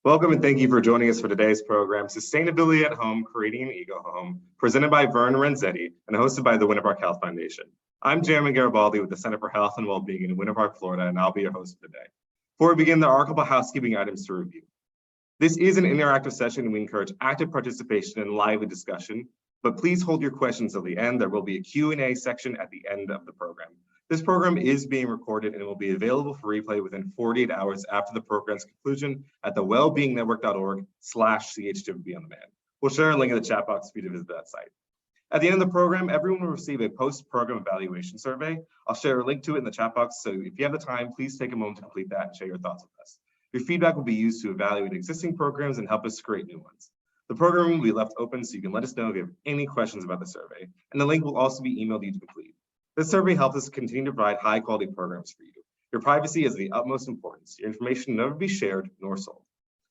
Welcome and thank you for joining us for today's program, Sustainability at Home, Creating an Eco-Home, presented by Vern Renzetti and hosted by the Winter Park Health Foundation. I'm Jeremy Garibaldi with the Center for Health and Wellbeing in Winter Park, Florida, and I'll be your host for today. Before we begin, there are a couple of housekeeping items to review. This is an interactive session and we encourage active participation and lively discussion, but please hold your questions till the end. There will be a Q&A section at the end of the program. This program is being recorded and will be available for replay within 48 hours after the program's conclusion at the wellbeingnetwork.org/CHWB on demand. We'll share a link in the chat box for you to visit that site. At the end of the program, everyone will receive a post-program evaluation survey. I'll share a link to it in the chat box, so if you have the time, please take a moment to complete that and share your thoughts with us. Your feedback will be used to evaluate existing programs and help us create new ones. The program will be left open so you can let us know if you have any questions about the survey, and the link will also be emailed to you to complete. This survey helps us continue to provide high-quality programs for you. Your privacy is of the utmost importance. Your information will never be shared nor sold.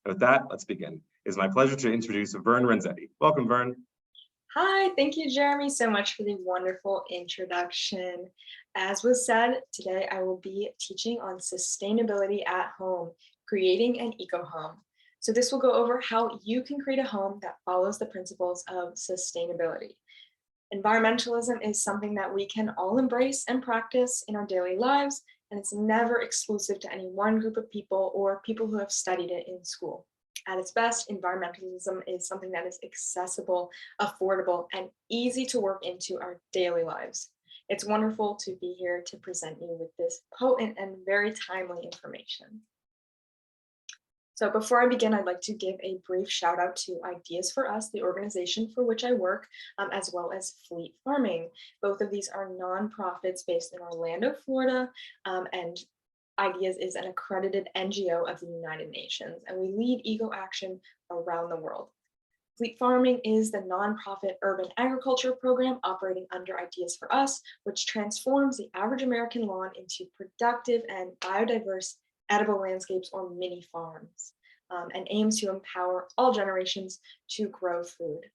And with that, let's begin. It is my pleasure to introduce Vern Renzetti. Welcome, Vern. Hi, thank you, Jeremy, so much for the wonderful introduction. As was said, today I will be teaching on sustainability at home, creating an eco-home. So this will go over how you can create a home that follows the principles of sustainability. Environmentalism is something that we can all embrace and practice in our daily lives, and it's never exclusive to any one group of people or people who have studied it in school. At its best, environmentalism is something that is accessible, affordable, and easy to work into our daily lives. It's wonderful to be here to present you with this potent and very timely information. So before I begin, I'd like to give a brief shout out to Ideas for Us, the organization for which I work, as well as Fleet Farming. Both of these are nonprofits based in Orlando, Florida, and Ideas is an accredited NGO of the United Nations, and we lead eco action around the world. Fleet Farming is the nonprofit urban agriculture program operating under Ideas for Us, which transforms the average American lawn into productive and biodiverse edible landscapes or mini farms, and aims to empower all generations to grow food.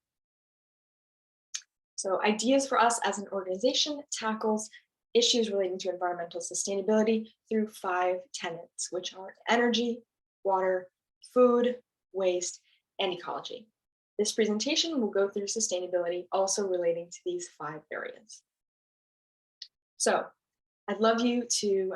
So Ideas for Us as an organization tackles issues relating to environmental sustainability through 5 tenets, which are energy, water, food, waste, and ecology. This presentation will go through sustainability also relating to these 5 areas. So I'd love you to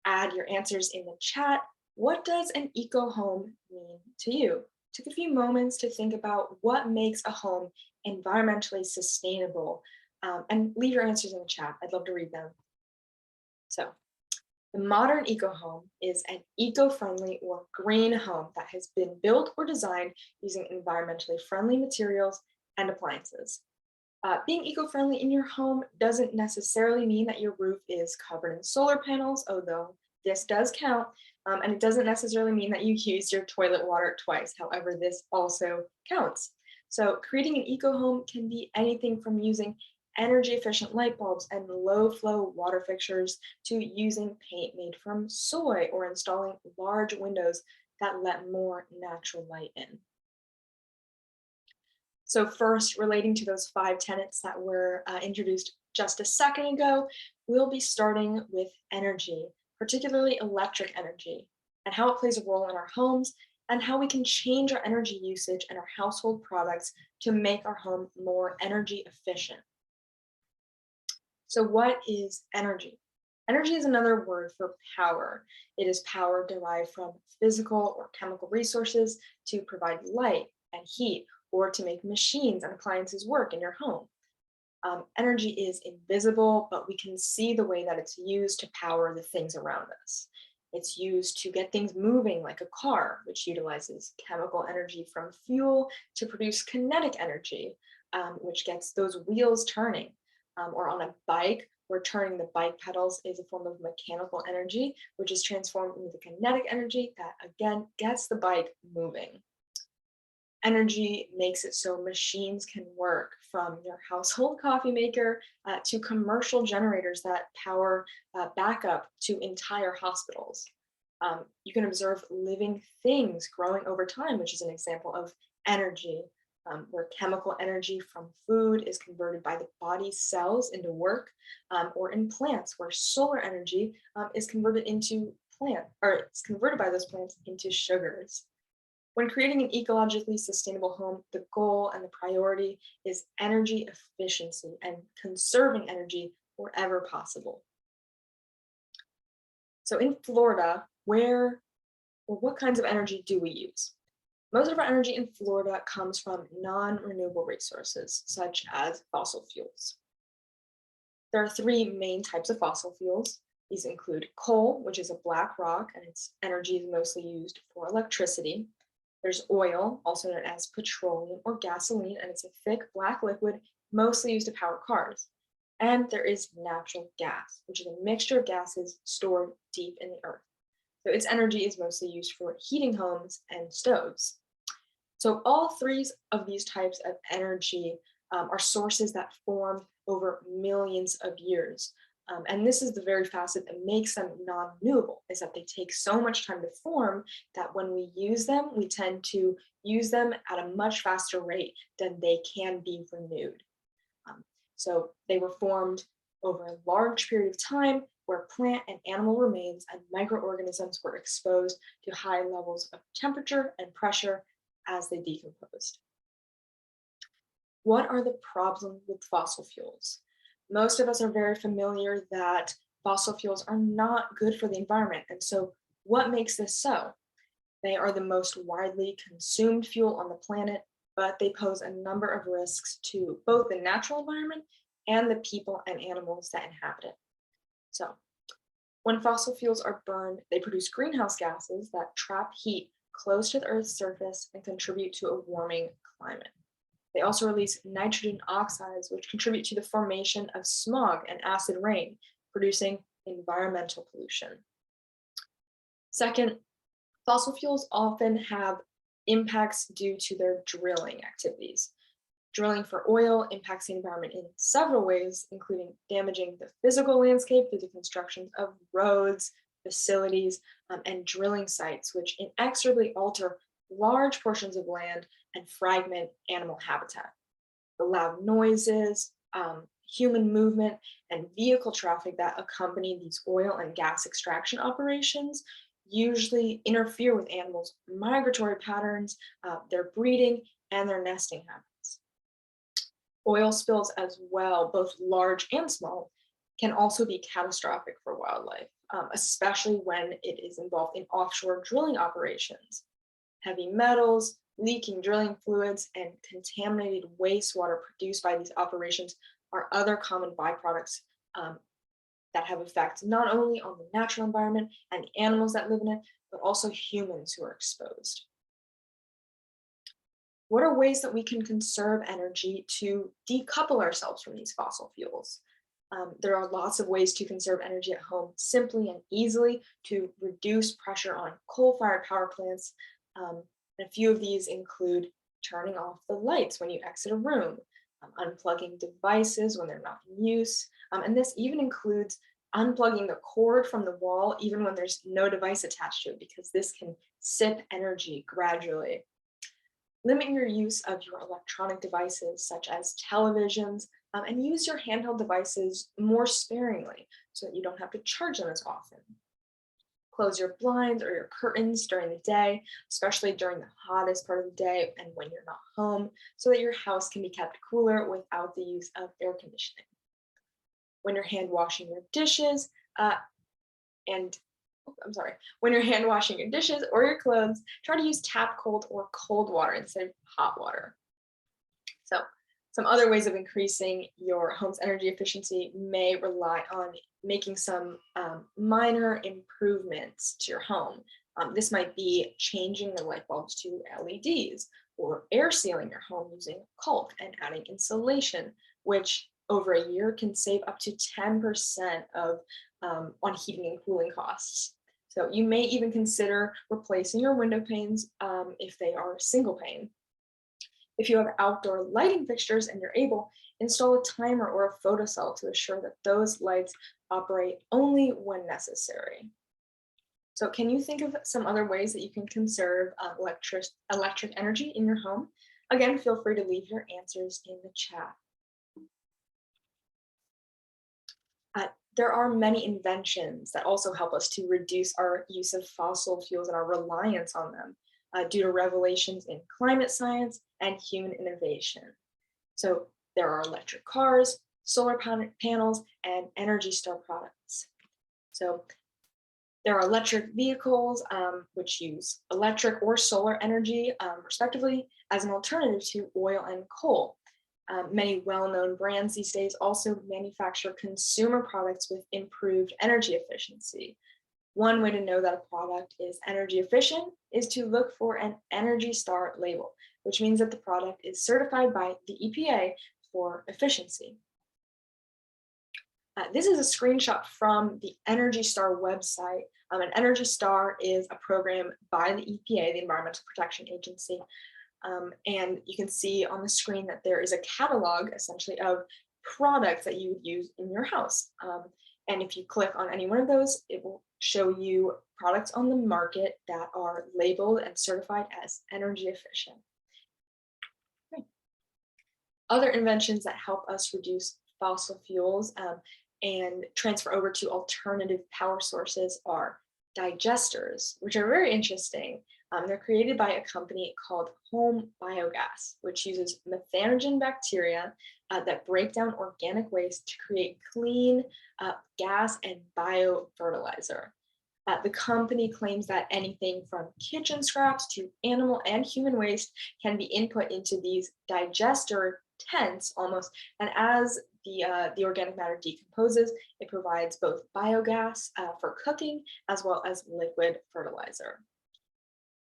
add your answers in the chat. What does an eco-home mean to you? Took a few moments to think about what makes a home environmentally sustainable, and leave your answers in the chat. I'd love to read them. So the modern eco-home is an eco-friendly or green home that has been built or designed using environmentally friendly materials and appliances. Being eco-friendly in your home doesn't necessarily mean that your roof is covered in solar panels, although this does count, and it doesn't necessarily mean that you use your toilet water twice. However, this also counts. So creating an eco-home can be anything from using energy-efficient light bulbs and low-flow water fixtures to using paint made from soy or installing large windows that let more natural light in. So first, relating to those 5 tenets that were introduced just a second ago, we'll be starting with energy, particularly electric energy, and how it plays a role in our homes and how we can change our energy usage and our household products to make our home more energy efficient. So what is energy? Energy is another word for power. It is power derived from physical or chemical resources to provide light and heat, or to make machines and appliances work in your home. Energy is invisible, but we can see the way that it's used to power the things around us. It's used to get things moving, like a car, which utilizes chemical energy from fuel to produce kinetic energy, which gets those wheels turning. Or on a bike, where turning the bike pedals is a form of mechanical energy, which is transformed into kinetic energy that again gets the bike moving. Energy makes it so machines can work, from your household coffee maker to commercial generators that power backup to entire hospitals. You can observe living things growing over time, which is an example of energy, where chemical energy from food is converted by the body's cells into work, or in plants, where solar energy is converted by those plants into sugars. When creating an ecologically sustainable home, the goal and the priority is energy efficiency and conserving energy wherever possible. So in Florida, what kinds of energy do we use? Most of our energy in Florida comes from non-renewable resources, such as fossil fuels. There are three main types of fossil fuels. These include coal, which is a black rock, and its energy is mostly used for electricity. There's oil, also known as petroleum or gasoline, and it's a thick black liquid mostly used to power cars. And there is natural gas, which is a mixture of gases stored deep in the earth. So its energy is mostly used for heating homes and stoves. So all three of these types of energy are sources that form over millions of years. And this is the very facet that makes them non-renewable, is that they take so much time to form that when we use them, we tend to use them at a much faster rate than they can be renewed. So they were formed over a large period of time where plant and animal remains and microorganisms were exposed to high levels of temperature and pressure as they decomposed. What are the problems with fossil fuels? Most of us are very familiar that fossil fuels are not good for the environment. And so what makes this so? They are the most widely consumed fuel on the planet, but they pose a number of risks to both the natural environment and the people and animals that inhabit it. So when fossil fuels are burned, they produce greenhouse gases that trap heat close to the Earth's surface and contribute to a warming climate. They also release nitrogen oxides, which contribute to the formation of smog and acid rain, producing environmental pollution. Second, fossil fuels often have impacts due to their drilling activities. Drilling for oil impacts the environment in several ways, including damaging the physical landscape through the construction of roads, facilities, and drilling sites, which inexorably alter large portions of land and fragment animal habitat. The loud noises, human movement, and vehicle traffic that accompany these oil and gas extraction operations usually interfere with animals' migratory patterns, their breeding, and their nesting habits. Oil spills as well, both large and small, can also be catastrophic for wildlife, especially when it is involved in offshore drilling operations. Heavy metals, leaking drilling fluids, and contaminated wastewater produced by these operations are other common byproducts that have effects not only on the natural environment and the animals that live in it, but also humans who are exposed. What are ways that we can conserve energy to decouple ourselves from these fossil fuels? There are lots of ways to conserve energy at home simply and easily to reduce pressure on coal-fired power plants. A few of these include turning off the lights when you exit a room, unplugging devices when they're not in use, and this even includes unplugging the cord from the wall even when there's no device attached to it, because this can sip energy gradually. Limit your use of your electronic devices such as televisions, and use your handheld devices more sparingly so that you don't have to charge them as often. Close your blinds or your curtains during the day, especially during the hottest part of the day and when you're not home, so that your house can be kept cooler without the use of air conditioning. When you're hand washing your dishes, when you're hand washing your dishes or your clothes, try to use tap cold or cold water instead of hot water. So some other ways of increasing your home's energy efficiency may rely on making some minor improvements to your home. This might be changing the light bulbs to LEDs or air sealing your home using caulk and adding insulation, which over a year can save up to 10% on heating and cooling costs. So you may even consider replacing your window panes if they are single pane. If you have outdoor lighting fixtures and you're able, install a timer or a photocell to assure that those lights operate only when necessary. So can you think of some other ways that you can conserve electric energy in your home? Again, feel free to leave your answers in the chat. There are many inventions that also help us to reduce our use of fossil fuels and our reliance on them. due to revelations in climate science and human innovation. So there are electric cars, solar panels, and Energy Star products. So there are electric vehicles, which use electric or solar energy, respectively, as an alternative to oil and coal. Many well-known brands these days also manufacture consumer products with improved energy efficiency. One way to know that a product is energy efficient is to look for an Energy Star label, which means that the product is certified by the EPA for efficiency. This is a screenshot from the Energy Star website. An Energy Star is a program by the EPA, the Environmental Protection Agency. And you can see on the screen that there is a catalog, essentially, of products that you would use in your house. And if you click on any one of those, it will show you products on the market that are labeled and certified as energy efficient. Okay. Other inventions that help us reduce fossil fuels and transfer over to alternative power sources are digesters, which are very interesting. They're created by a company called Home Biogas, which uses methanogen bacteria that break down organic waste to create clean gas and biofertilizer. The company claims that anything from kitchen scraps to animal and human waste can be input into these digester tents almost, and as the organic matter decomposes, it provides both biogas for cooking as well as liquid fertilizer.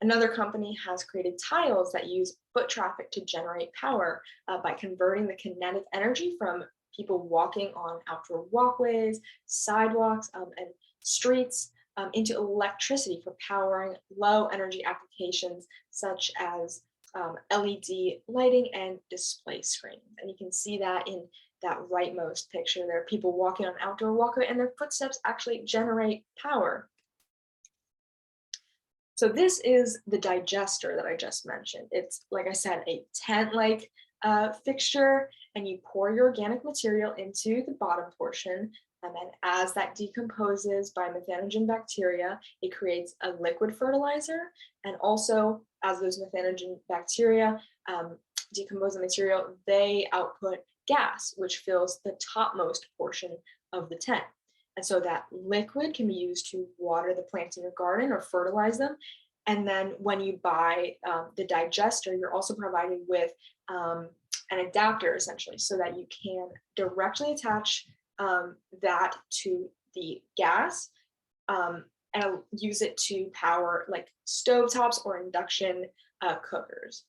Another company has created tiles that use foot traffic to generate power by converting the kinetic energy from people walking on outdoor walkways, sidewalks, and streets into electricity for powering low energy applications such as LED lighting and display screens. And you can see that in that rightmost picture. There are people walking on outdoor walkway and their footsteps actually generate power. So this is the digester that I just mentioned. It's, like I said, a tent-like fixture, and you pour your organic material into the bottom portion, and then as that decomposes by methanogen bacteria, it creates a liquid fertilizer, and also as those methanogen bacteria decompose the material, they output gas, which fills the topmost portion of the tent. And so that liquid can be used to water the plants in your garden or fertilize them. And then when you buy the digester, you're also provided with an adapter, essentially, so that you can directly attach that to the gas and use it to power like stovetops or induction cookers.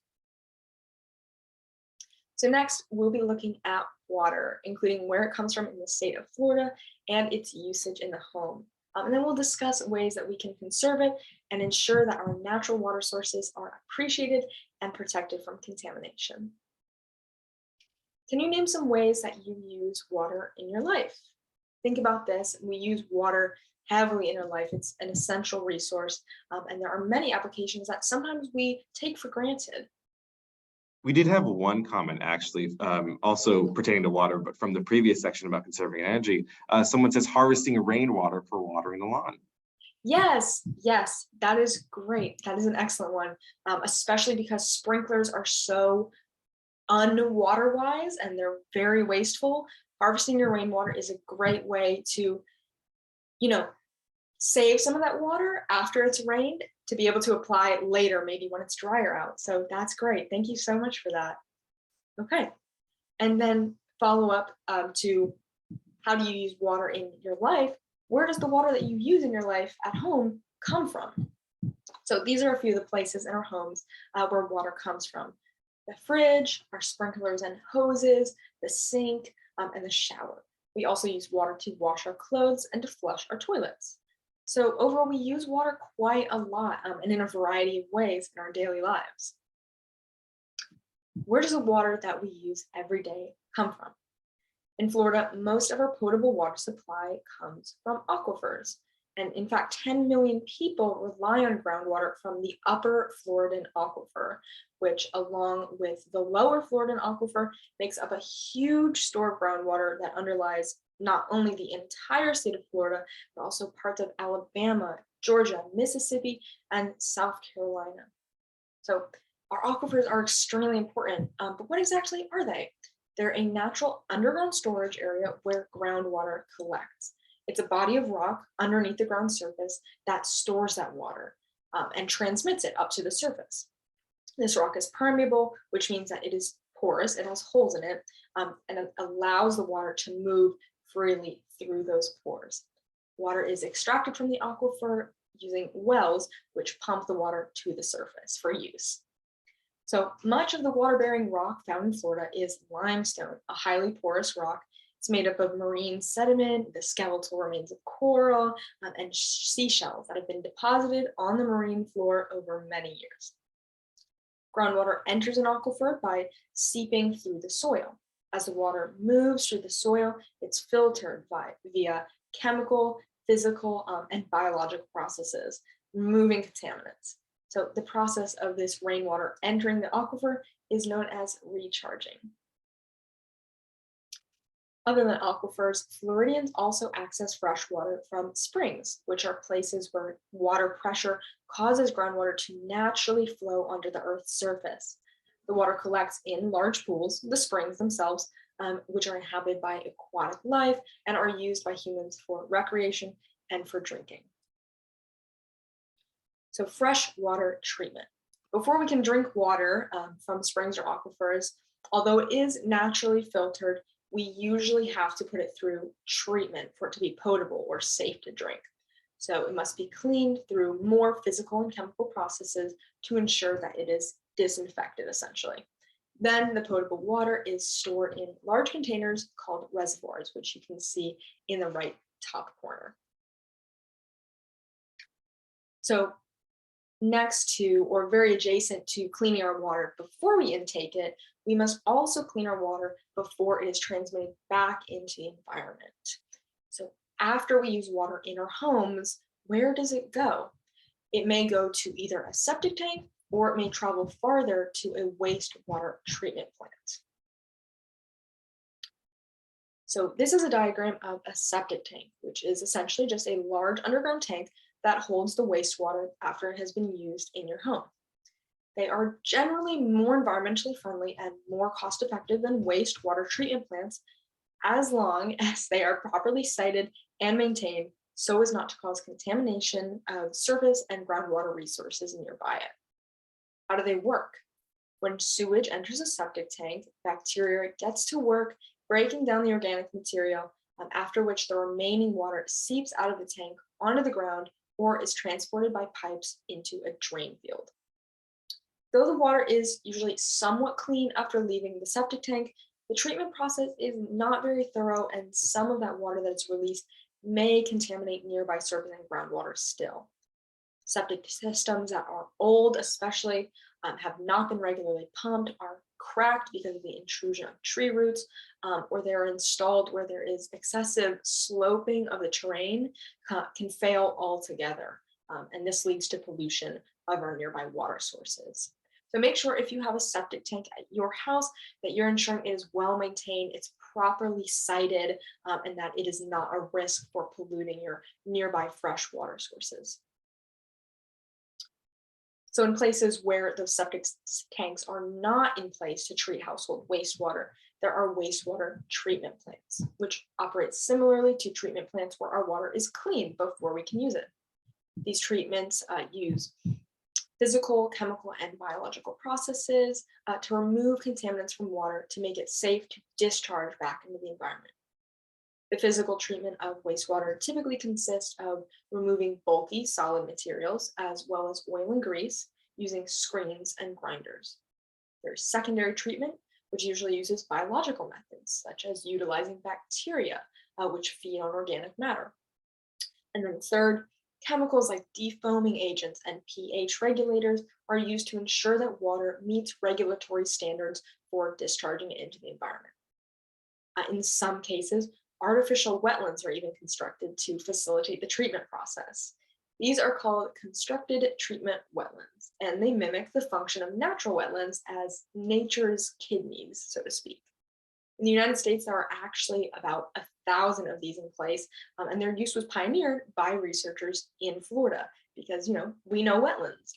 So next, we'll be looking at water, including where it comes from in the state of Florida and its usage in the home. And then we'll discuss ways that we can conserve it and ensure that our natural water sources are appreciated and protected from contamination. Can you name some ways that you use water in your life? Think about this. We use water heavily in our life. It's an essential resource, and there are many applications that sometimes we take for granted. We did have one comment actually, also pertaining to water, but from the previous section about conserving energy. Someone says harvesting rainwater for watering the lawn. Yes, yes, that is great. That is an excellent one, especially because sprinklers are so unwater wise and they're very wasteful. Harvesting your rainwater is a great way to, save some of that water after it's rained to be able to apply it later, maybe when it's drier out. So that's great. Thank you so much for that. Okay. And then follow up to how do you use water in your life? Where does the water that you use in your life at home come from? So these are a few of the places in our homes where water comes from. The fridge, our sprinklers and hoses, the sink, and the shower. We also use water to wash our clothes and to flush our toilets. So overall, we use water quite a lot and in a variety of ways in our daily lives. Where does the water that we use every day come from? In Florida, most of our potable water supply comes from aquifers. And in fact, 10 million people rely on groundwater from the upper Floridan aquifer, which along with the lower Floridan aquifer makes up a huge store of groundwater that underlies not only the entire state of Florida, but also parts of Alabama, Georgia, Mississippi, and South Carolina. So our aquifers are extremely important, but what exactly are they? They're a natural underground storage area where groundwater collects. It's a body of rock underneath the ground surface that stores that water and transmits it up to the surface. This rock is permeable, which means that it is porous, it has holes in it, and it allows the water to move freely through those pores. Water is extracted from the aquifer using wells, which pump the water to the surface for use. So much of the water-bearing rock found in Florida is limestone, a highly porous rock. It's made up of marine sediment, the skeletal remains of coral, and seashells that have been deposited on the marine floor over many years. Groundwater enters an aquifer by seeping through the soil. As the water moves through the soil, it's filtered via chemical, physical, and biological processes, removing contaminants. So the process of this rainwater entering the aquifer is known as recharging. Other than aquifers, Floridians also access fresh water from springs, which are places where water pressure causes groundwater to naturally flow onto the Earth's surface. The water collects in large pools, the springs themselves, which are inhabited by aquatic life and are used by humans for recreation and for drinking. So fresh water treatment. Before we can drink water from springs or aquifers, although it is naturally filtered, we usually have to put it through treatment for it to be potable or safe to drink. So it must be cleaned through more physical and chemical processes to ensure that it is disinfected, essentially. Then the potable water is stored in large containers called reservoirs, which you can see in the right top corner. So next to, or very adjacent to cleaning our water before we intake it, we must also clean our water before it is transmitted back into the environment. So after we use water in our homes, where does it go? It may go to either a septic tank or it may travel farther to a wastewater treatment plant. So this is a diagram of a septic tank, which is essentially just a large underground tank that holds the wastewater after it has been used in your home. They are generally more environmentally friendly and more cost-effective than wastewater treatment plants, as long as they are properly sited and maintained so as not to cause contamination of surface and groundwater resources nearby it. How do they work? When sewage enters a septic tank, bacteria gets to work breaking down the organic material, after which the remaining water seeps out of the tank onto the ground or is transported by pipes into a drain field. Though the water is usually somewhat clean after leaving the septic tank, the treatment process is not very thorough, and some of that water that is released may contaminate nearby surface and groundwater still. Septic systems that are old, especially, have not been regularly pumped, are cracked because of the intrusion of tree roots, or they're installed where there is excessive sloping of the terrain, can fail altogether. And this leads to pollution of our nearby water sources. So make sure if you have a septic tank at your house that you're ensuring it is well maintained, it's properly sited, and that it is not a risk for polluting your nearby fresh water sources. So in places where those septic tanks are not in place to treat household wastewater, there are wastewater treatment plants, which operate similarly to treatment plants where our water is clean before we can use it. These treatments use physical, chemical, and biological processes to remove contaminants from water to make it safe to discharge back into the environment. The physical treatment of wastewater typically consists of removing bulky solid materials as well as oil and grease using screens and grinders. There's secondary treatment, which usually uses biological methods, such as utilizing bacteria, which feed on organic matter. And then third, chemicals like defoaming agents and pH regulators are used to ensure that water meets regulatory standards for discharging it into the environment. In some cases, artificial wetlands are even constructed to facilitate the treatment process. These are called constructed treatment wetlands, and they mimic the function of natural wetlands as nature's kidneys, so to speak. In the United States, there are actually about 1,000 of these in place, and their use was pioneered by researchers in Florida because, we know wetlands.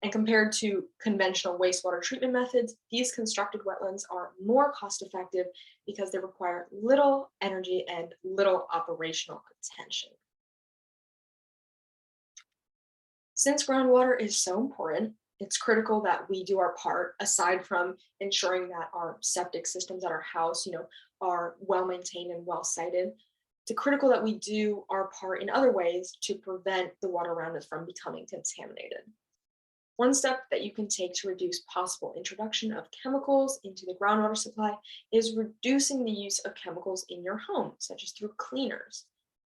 And compared to conventional wastewater treatment methods, these constructed wetlands are more cost effective because they require little energy and little operational attention. Since groundwater is so important, it's critical that we do our part aside from ensuring that our septic systems at our house, are well maintained and well sited. It's critical that we do our part in other ways to prevent the water around us from becoming contaminated. One step that you can take to reduce possible introduction of chemicals into the groundwater supply is reducing the use of chemicals in your home, such as through cleaners.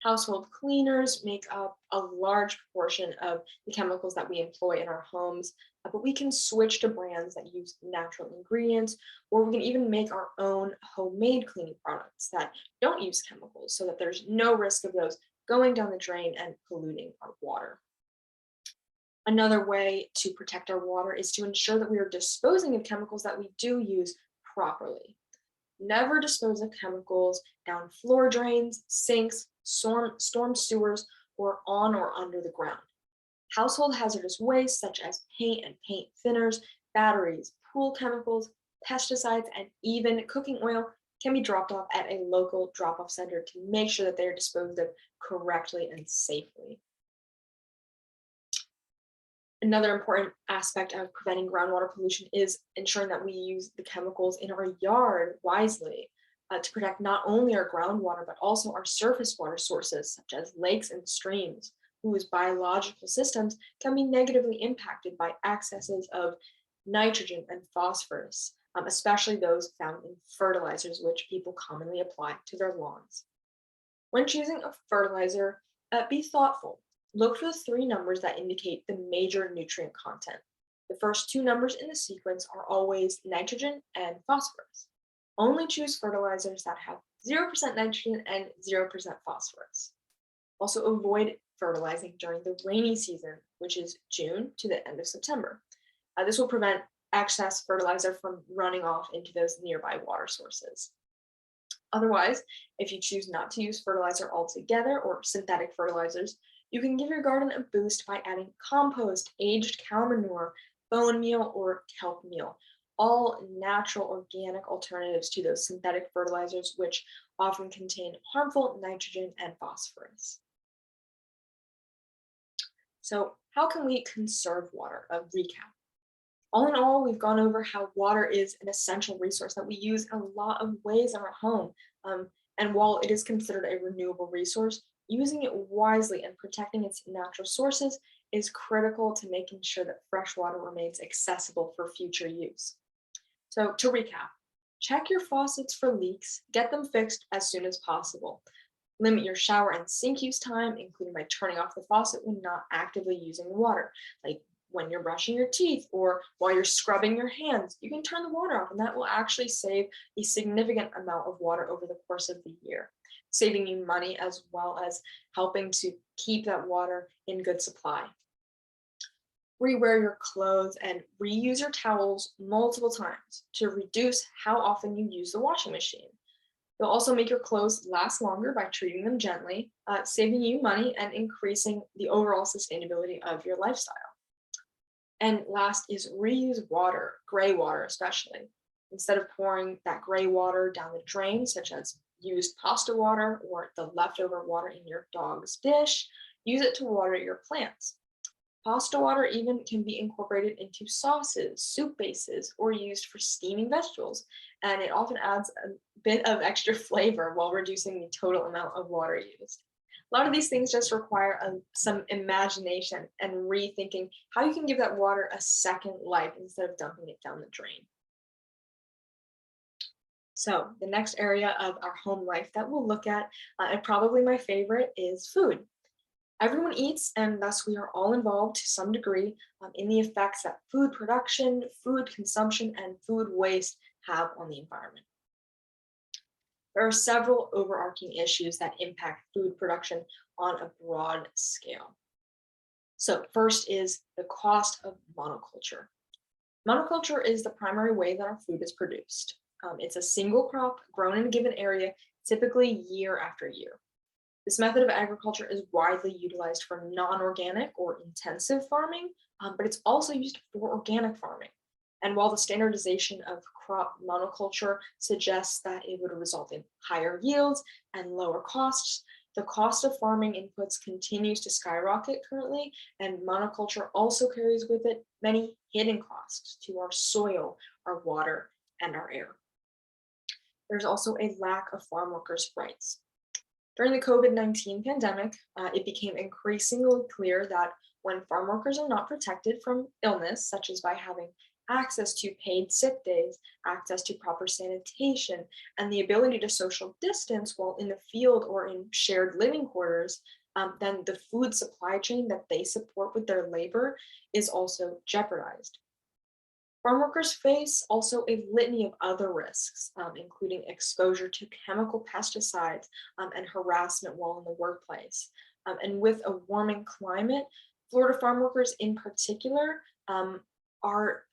Household cleaners make up a large proportion of the chemicals that we employ in our homes, but we can switch to brands that use natural ingredients, or we can even make our own homemade cleaning products that don't use chemicals so that there's no risk of those going down the drain and polluting our water. Another way to protect our water is to ensure that we are disposing of chemicals that we do use properly. Never dispose of chemicals down floor drains, sinks, storm sewers, or on or under the ground. Household hazardous waste such as paint and paint thinners, batteries, pool chemicals, pesticides, and even cooking oil can be dropped off at a local drop-off center to make sure that they're disposed of correctly and safely. Another important aspect of preventing groundwater pollution is ensuring that we use the chemicals in our yard wisely to protect not only our groundwater, but also our surface water sources, such as lakes and streams, whose biological systems can be negatively impacted by excesses of nitrogen and phosphorus, especially those found in fertilizers, which people commonly apply to their lawns. When choosing a fertilizer, be thoughtful. Look for the 3 numbers that indicate the major nutrient content. The first 2 numbers in the sequence are always nitrogen and phosphorus. Only choose fertilizers that have 0% nitrogen and 0% phosphorus. Also avoid fertilizing during the rainy season, which is June to the end of September. This will prevent excess fertilizer from running off into those nearby water sources. Otherwise, if you choose not to use fertilizer altogether or synthetic fertilizers, you can give your garden a boost by adding compost, aged cow manure, bone meal, or kelp meal, all natural organic alternatives to those synthetic fertilizers, which often contain harmful nitrogen and phosphorus. So how can we conserve water? A recap. All in all, we've gone over how water is an essential resource that we use in a lot of ways in our home. And while it is considered a renewable resource, using it wisely and protecting its natural sources is critical to making sure that fresh water remains accessible for future use. So to recap, check your faucets for leaks, get them fixed as soon as possible. Limit your shower and sink use time, including by turning off the faucet when not actively using the water, like when you're brushing your teeth or while you're scrubbing your hands. You can turn the water off, and that will actually save a significant amount of water over the course of the year, saving you money as well as helping to keep that water in good supply. Rewear your clothes and reuse your towels multiple times to reduce how often you use the washing machine. You'll also make your clothes last longer by treating them gently, saving you money and increasing the overall sustainability of your lifestyle. And last is reuse water, gray water especially. Instead of pouring that gray water down the drain, such as used pasta water or the leftover water in your dog's dish, use it to water your plants. Pasta water even can be incorporated into sauces, soup bases, or used for steaming vegetables, and it often adds a bit of extra flavor while reducing the total amount of water used. A lot of these things just require some imagination and rethinking how you can give that water a second life instead of dumping it down the drain. So the next area of our home life that we'll look at, and probably my favorite, is food. Everyone eats, and thus we are all involved to some degree in the effects that food production, food consumption, and food waste have on the environment. There are several overarching issues that impact food production on a broad scale. So first is the cost of monoculture. Monoculture is the primary way that our food is produced. It's a single crop grown in a given area, typically year after year. This method of agriculture is widely utilized for non-organic or intensive farming, but it's also used for organic farming. And while the standardization of crop monoculture suggests that it would result in higher yields and lower costs, the cost of farming inputs continues to skyrocket currently, and monoculture also carries with it many hidden costs to our soil, our water, and our air. There's also a lack of farm workers' rights. During the COVID-19 pandemic, it became increasingly clear that when farm workers are not protected from illness, such as by having access to paid sick days, access to proper sanitation, and the ability to social distance while in the field or in shared living quarters, then the food supply chain that they support with their labor is also jeopardized. Farm workers face also a litany of other risks, including exposure to chemical pesticides and harassment while in the workplace. And with a warming climate, Florida farm workers in particular are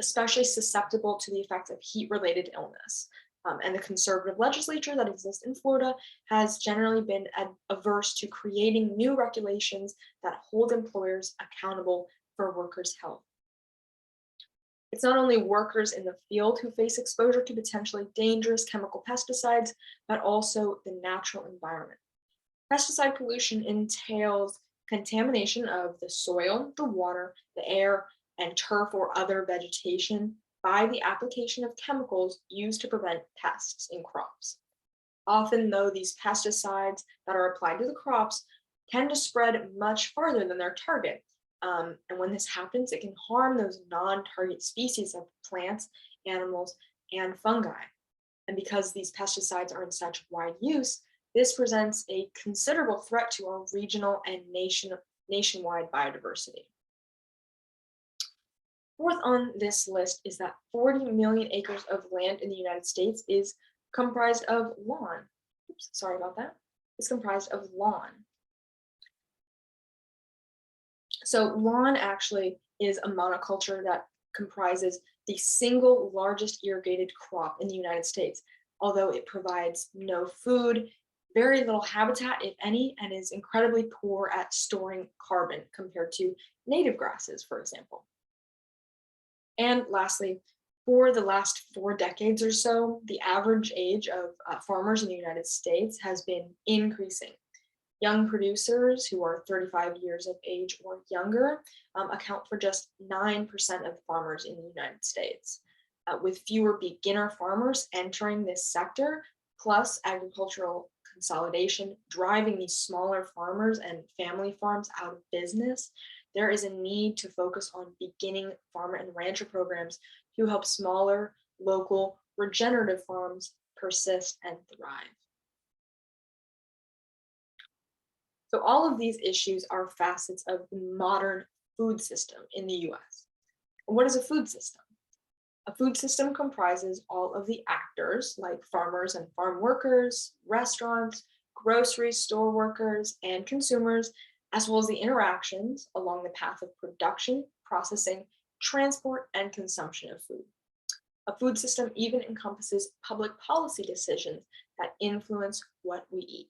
especially susceptible to the effects of heat-related illness. And the conservative legislature that exists in Florida has generally been averse to creating new regulations that hold employers accountable for workers' health. It's not only workers in the field who face exposure to potentially dangerous chemical pesticides, but also the natural environment. Pesticide pollution entails contamination of the soil, the water, the air, and turf or other vegetation by the application of chemicals used to prevent pests in crops. Often, though, these pesticides that are applied to the crops tend to spread much farther than their target. And when this happens, it can harm those non-target species of plants, animals, and fungi. And because these pesticides are in such wide use, this presents a considerable threat to our regional and nationwide biodiversity. Fourth on this list is that 40 million acres of land in the United States is comprised of lawn. Oops, sorry about that. It's comprised of lawn. So lawn actually is a monoculture that comprises the single largest irrigated crop in the United States, although it provides no food, very little habitat, if any, and is incredibly poor at storing carbon compared to native grasses, for example. And lastly, for the last 4 decades or so, the average age of farmers in the United States has been increasing. Young producers who are 35 years of age or younger account for just 9% of farmers in the United States. With fewer beginner farmers entering this sector, plus agricultural consolidation driving these smaller farmers and family farms out of business, there is a need to focus on beginning farmer and rancher programs to help smaller, local, regenerative farms persist and thrive. So all of these issues are facets of the modern food system in the US. What is a food system? A food system comprises all of the actors like farmers and farm workers, restaurants, grocery store workers, and consumers, as well as the interactions along the path of production, processing, transport, and consumption of food. A food system even encompasses public policy decisions that influence what we eat.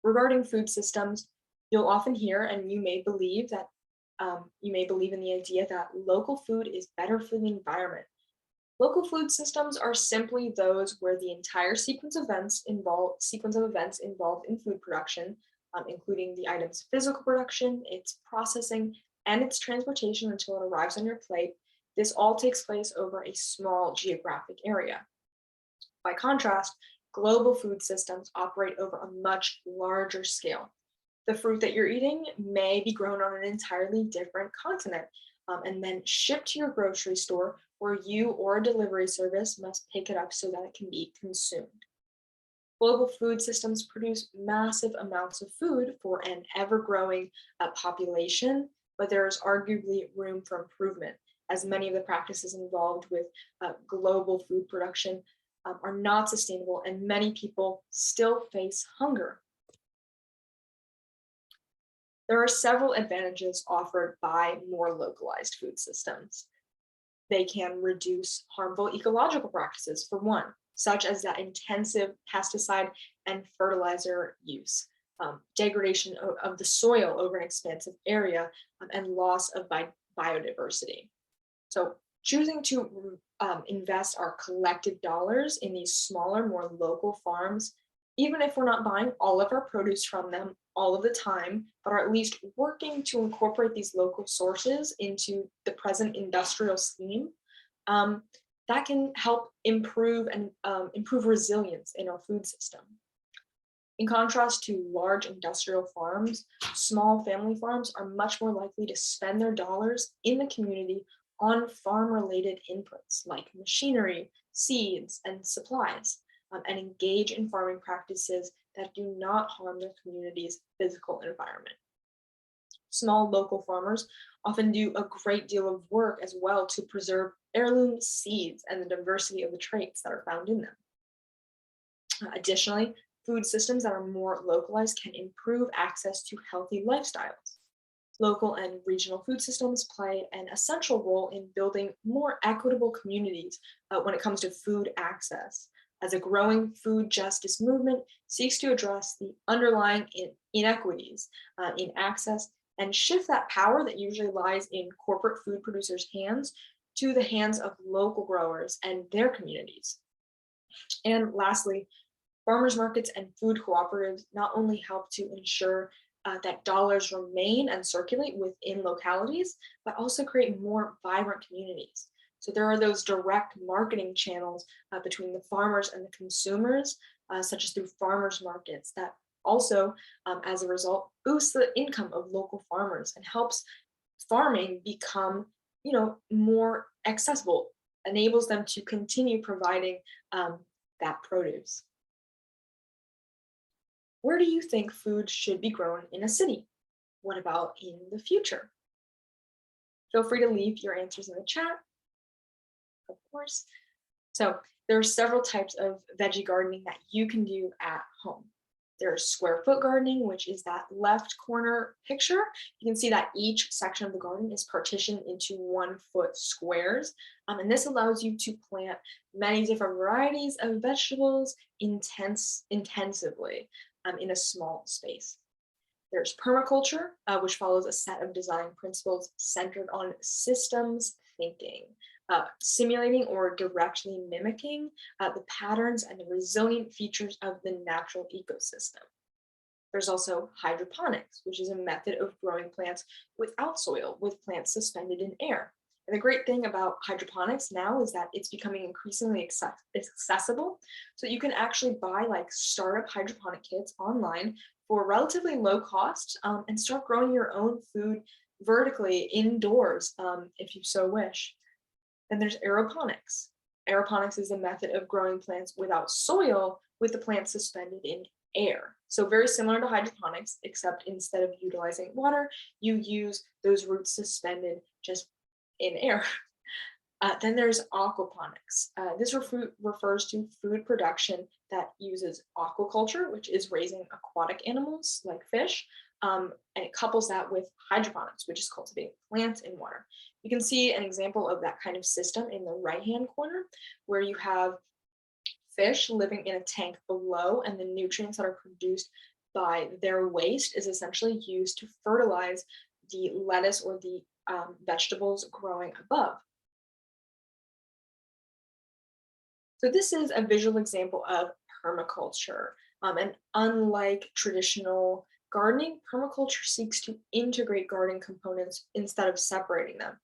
Regarding food systems, you'll often hear, and you may believe that you may believe in the idea that local food is better for the environment. Local food systems are simply those where the entire sequence of events involved in food production, including the item's physical production, its processing, and its transportation until it arrives on your plate. This all takes place over a small geographic area. By contrast, global food systems operate over a much larger scale. The fruit that you're eating may be grown on an entirely different continent and then shipped to your grocery store where you or a delivery service must pick it up so that it can be consumed. Global food systems produce massive amounts of food for an ever-growing population, but there is arguably room for improvement, as many of the practices involved with global food production are not sustainable, and many people still face hunger. There are several advantages offered by more localized food systems. They can reduce harmful ecological practices, for one. such as that intensive pesticide and fertilizer use, degradation of the soil over an expansive area, and loss of biodiversity. So choosing to invest our collective dollars in these smaller, more local farms, even if we're not buying all of our produce from them all of the time, but are at least working to incorporate these local sources into the present industrial scheme, that can help improve and improve resilience in our food system. In contrast to large industrial farms, small family farms are much more likely to spend their dollars in the community on farm-related inputs like machinery, seeds, and supplies, and engage in farming practices that do not harm their community's physical environment. Small local farmers often do a great deal of work as well to preserve heirloom seeds and the diversity of the traits that are found in them. Additionally, food systems that are more localized can improve access to healthy lifestyles. Local and regional food systems play an essential role in building more equitable communities when it comes to food access, as a growing food justice movement seeks to address the underlying inequities in access and shift that power that usually lies in corporate food producers' hands to the hands of local growers and their communities. And lastly, farmers markets and food cooperatives not only help to ensure that dollars remain and circulate within localities, but also create more vibrant communities. So there are those direct marketing channels between the farmers and the consumers, such as through farmers markets, that also, as a result, boosts the income of local farmers and helps farming become, more accessible, enables them to continue providing that produce. Where do you think food should be grown in a city? What about in the future? Feel free to leave your answers in the chat, of course. So there are several types of veggie gardening that you can do at home. There's square foot gardening, which is that left corner picture. You can see that each section of the garden is partitioned into 1 foot squares. And this allows you to plant many different varieties of vegetables intensively in a small space. There's permaculture, which follows a set of design principles centered on systems thinking, simulating or directly mimicking the patterns and the resilient features of the natural ecosystem. There's also hydroponics, which is a method of growing plants without soil, with plants suspended in air. And the great thing about hydroponics now is that it's becoming increasingly accessible. So you can actually buy like startup hydroponic kits online for relatively low cost and start growing your own food vertically indoors if you so wish. Then there's aeroponics. Aeroponics is a method of growing plants without soil with the plants suspended in air. So very similar to hydroponics, except instead of utilizing water, you use those roots suspended just in air. Then there's aquaponics. This refers to food production that uses aquaculture, which is raising aquatic animals like fish, and it couples that with hydroponics, which is cultivating plants in water. You can see an example of that kind of system in the right-hand corner, where you have fish living in a tank below, and the nutrients that are produced by their waste is essentially used to fertilize the lettuce or the vegetables growing above. So this is a visual example of permaculture. And unlike traditional gardening, permaculture seeks to integrate gardening components instead of separating them,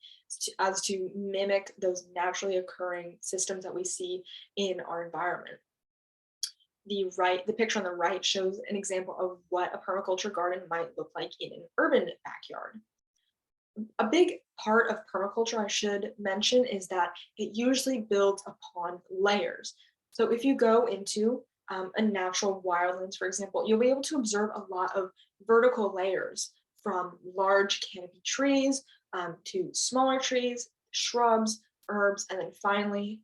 as to mimic those naturally occurring systems that we see in our environment. The picture on the right shows an example of what a permaculture garden might look like in an urban backyard. A big part of permaculture I should mention is that it usually builds upon layers. So if you go into a natural wildlands, for example, you'll be able to observe a lot of vertical layers, from large canopy trees to smaller trees, shrubs, herbs, and then finally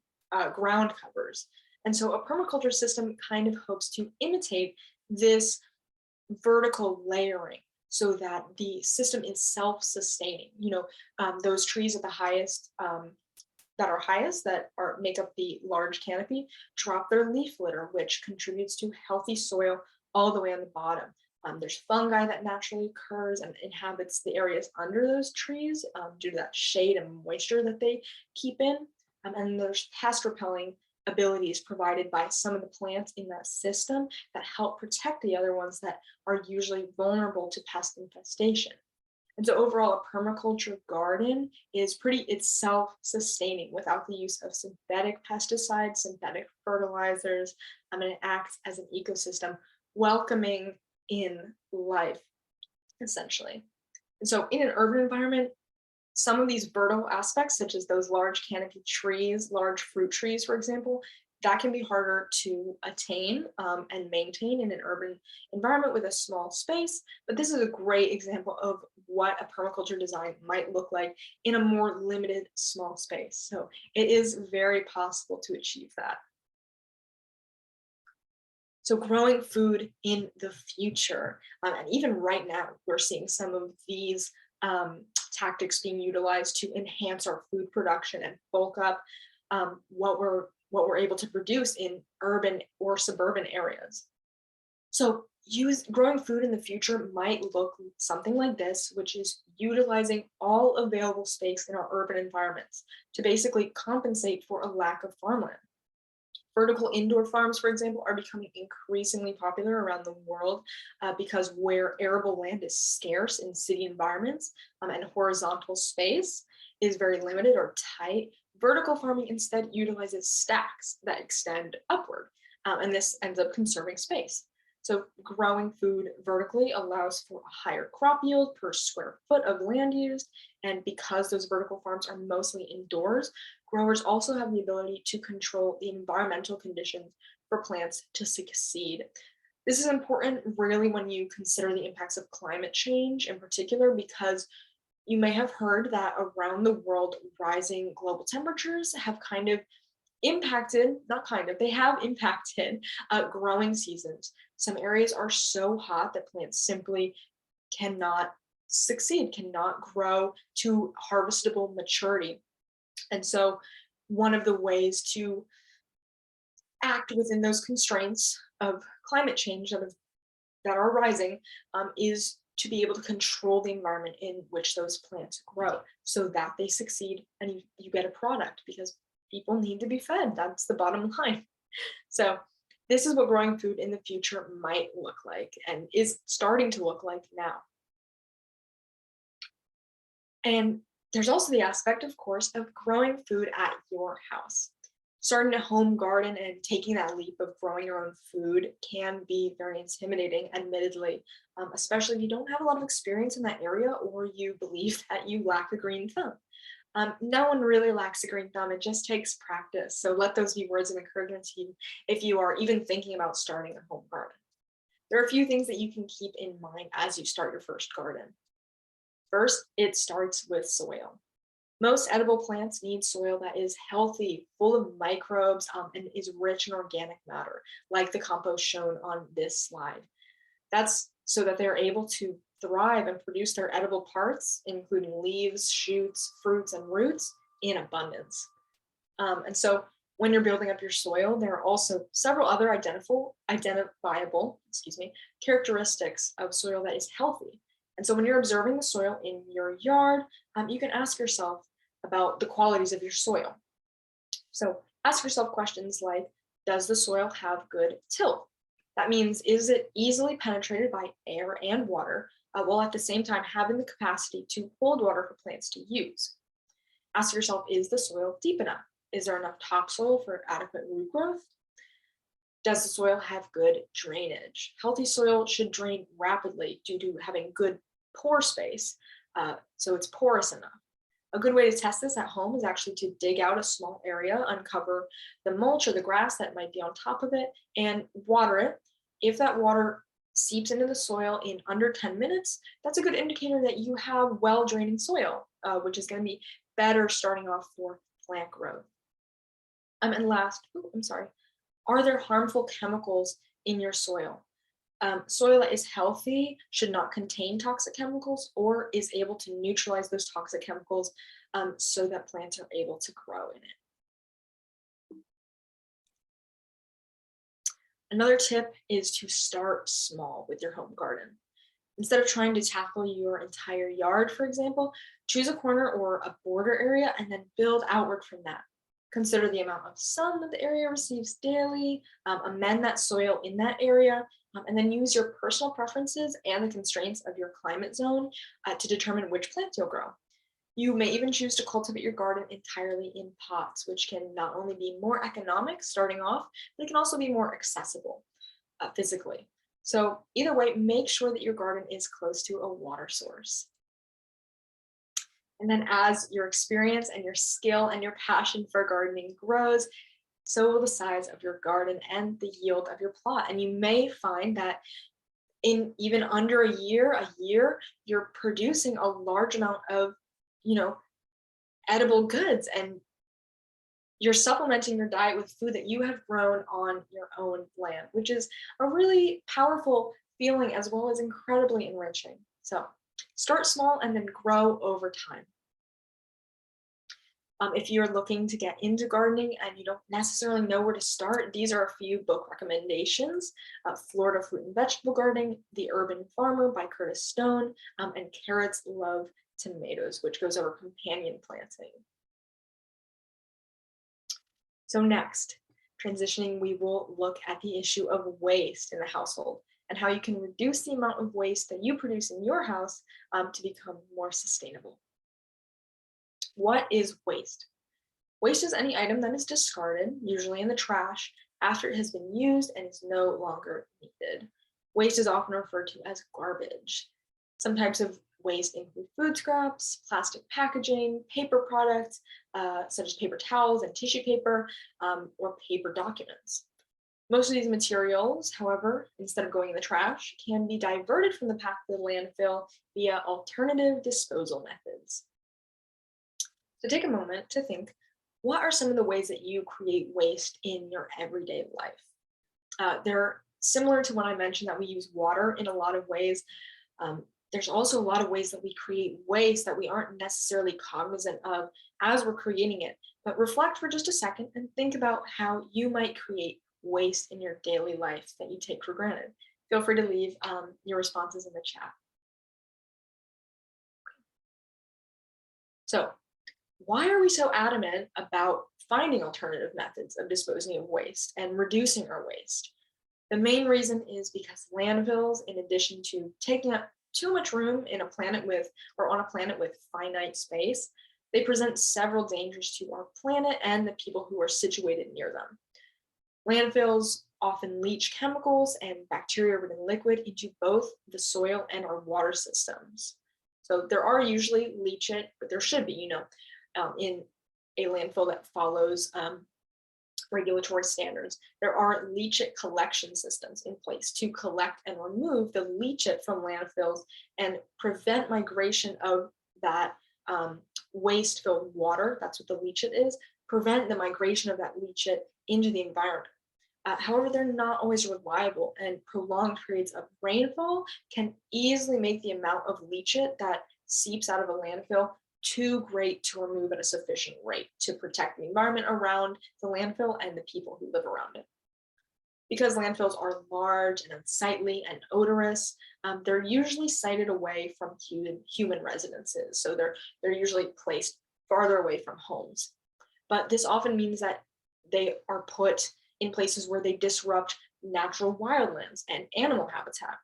ground covers. And so a permaculture system kind of hopes to imitate this vertical layering, so that the system is self-sustaining. Those trees at the highest that are highest, make up the large canopy, drop their leaf litter, which contributes to healthy soil all the way on the bottom. There's fungi that naturally occurs and inhabits the areas under those trees due to that shade and moisture that they keep in. And there's pest repelling abilities provided by some of the plants in that system that help protect the other ones that are usually vulnerable to pest infestation. And so overall, a permaculture garden is it's self-sustaining without the use of synthetic pesticides, synthetic fertilizers, and it acts as an ecosystem welcoming in life, essentially. And so in an urban environment, some of these vertical aspects, such as those large canopy trees, large fruit trees, for example, that can be harder to attain and maintain in an urban environment with a small space. But this is a great example of what a permaculture design might look like in a more limited small space. So it is very possible to achieve that. So growing food in the future, and even right now, we're seeing some of these tactics being utilized to enhance our food production and bulk up what we're able to produce in urban or suburban areas. So growing food in the future might look something like this, which is utilizing all available space in our urban environments to basically compensate for a lack of farmland. Vertical indoor farms, for example, are becoming increasingly popular around the world because where arable land is scarce in city environments and horizontal space is very limited or tight, vertical farming instead utilizes stacks that extend upward, and this ends up conserving space. So growing food vertically allows for a higher crop yield per square foot of land used, and because those vertical farms are mostly indoors, growers also have the ability to control the environmental conditions for plants to succeed. This is important really when you consider the impacts of climate change in particular, because you may have heard that around the world, rising global temperatures have kind of impacted, they have impacted growing seasons. Some areas are so hot that plants simply cannot succeed, cannot grow to harvestable maturity. And so one of the ways to act within those constraints of climate change that are rising is to be able to control the environment in which those plants grow so that they succeed and you get a product, because people need to be fed. That's the bottom line. So this is what growing food in the future might look like and is starting to look like now. And there's also the aspect, of course, of growing food at your house. Starting a home garden and taking that leap of growing your own food can be very intimidating, admittedly, especially if you don't have a lot of experience in that area or you believe that you lack a green thumb. No one really lacks a green thumb, it just takes practice. So let those be words of encouragement to you if you are even thinking about starting a home garden. There are a few things that you can keep in mind as you start your first garden. First, it starts with soil. Most edible plants need soil that is healthy, full of microbes, and is rich in organic matter, like the compost shown on this slide. That's so that they're able to thrive and produce their edible parts, including leaves, shoots, fruits, and roots, in abundance. And so when you're building up your soil, there are also several other identifiable characteristics of soil that is healthy. And so when you're observing the soil in your yard, you can ask yourself about the qualities of your soil. So ask yourself questions like, does the soil have good tilth? That means, is it easily penetrated by air and water, while at the same time having the capacity to hold water for plants to use? Ask yourself, is the soil deep enough? Is there enough topsoil for adequate root growth? Does the soil have good drainage? Healthy soil should drain rapidly due to having good pore space, so it's porous enough. A good way to test this at home is actually to dig out a small area, uncover the mulch or the grass that might be on top of it, and water it. If that water seeps into the soil in under 10 minutes, that's a good indicator that you have well-draining soil, which is going to be better starting off for plant growth. And last, are there harmful chemicals in your soil? Soil that is healthy should not contain toxic chemicals or is able to neutralize those toxic chemicals so that plants are able to grow in it. Another tip is to start small with your home garden. Instead of trying to tackle your entire yard, for example, choose a corner or a border area and then build outward from that. Consider the amount of sun that the area receives daily, amend that soil in that area, and then use your personal preferences and the constraints of your climate zone to determine which plants you'll grow. You may even choose to cultivate your garden entirely in pots, which can not only be more economic starting off, but it can also be more accessible physically. So either way, make sure that your garden is close to a water source. And then as your experience and your skill and your passion for gardening grows, so will the size of your garden and the yield of your plot. And you may find that in even under a year, you're producing a large amount of, edible goods, and you're supplementing your diet with food that you have grown on your own land, which is a really powerful feeling as well as incredibly enriching. So start small and then grow over time. If you're looking to get into gardening and you don't necessarily know where to start, these are a few book recommendations. Florida Fruit and Vegetable Gardening, The Urban Farmer by Curtis Stone, and Carrots Love Tomatoes, which goes over companion planting. So next, transitioning, we will look at the issue of waste in the household and how you can reduce the amount of waste that you produce in your house to become more sustainable. What is waste? Waste is any item that is discarded, usually in the trash, after it has been used and is no longer needed. Waste is often referred to as garbage. Some types of waste include food scraps, plastic packaging, paper products, such as paper towels and tissue paper, or paper documents. Most of these materials, however, instead of going in the trash, can be diverted from the path to the landfill via alternative disposal methods. So take a moment to think, what are some of the ways that you create waste in your everyday life? They're similar to when I mentioned that we use water in a lot of ways. There's also a lot of ways that we create waste that we aren't necessarily cognizant of as we're creating it. But reflect for just a second and think about how you might create waste in your daily life that you take for granted. Feel free to leave your responses in the chat. So, why are we so adamant about finding alternative methods of disposing of waste and reducing our waste? The main reason is because landfills, in addition to taking up too much room on a planet with finite space, they present several dangers to our planet and the people who are situated near them. Landfills often leach chemicals and bacteria-ridden liquid into both the soil and our water systems. So there are usually leachate, but there should be, in a landfill that follows regulatory standards. There are leachate collection systems in place to collect and remove the leachate from landfills and prevent migration of that waste-filled water, that's what the leachate is, prevent the migration of that leachate into the environment. However, they're not always reliable, and prolonged periods of rainfall can easily make the amount of leachate that seeps out of a landfill too great to remove at a sufficient rate to protect the environment around the landfill and the people who live around it. Because landfills are large and unsightly and odorous, they're usually sited away from human residences. So they're usually placed farther away from homes. But this often means that they are put in places where they disrupt natural wildlands and animal habitat.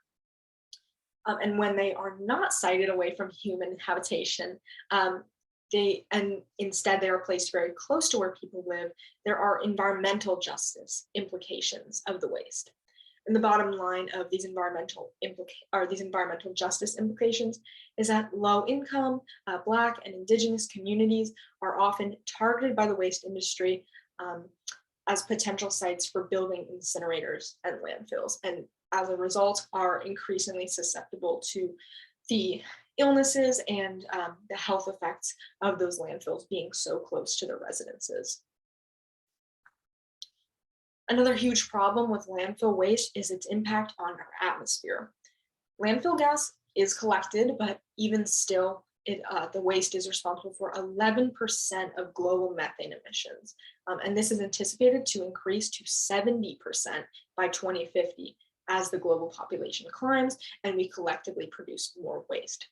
And when they are not sited away from human habitation, instead they are placed very close to where people live, there are environmental justice implications of the waste. And the bottom line of these environmental justice implications is that low income, Black and Indigenous communities are often targeted by the waste industry as potential sites for building incinerators and landfills, and as a result are increasingly susceptible to the illnesses and the health effects of those landfills being so close to their residences. Another huge problem with landfill waste is its impact on our atmosphere. Landfill gas is collected, but even still, the waste is responsible for 11% of global methane emissions. And this is anticipated to increase to 70% by 2050 as the global population climbs and we collectively produce more waste.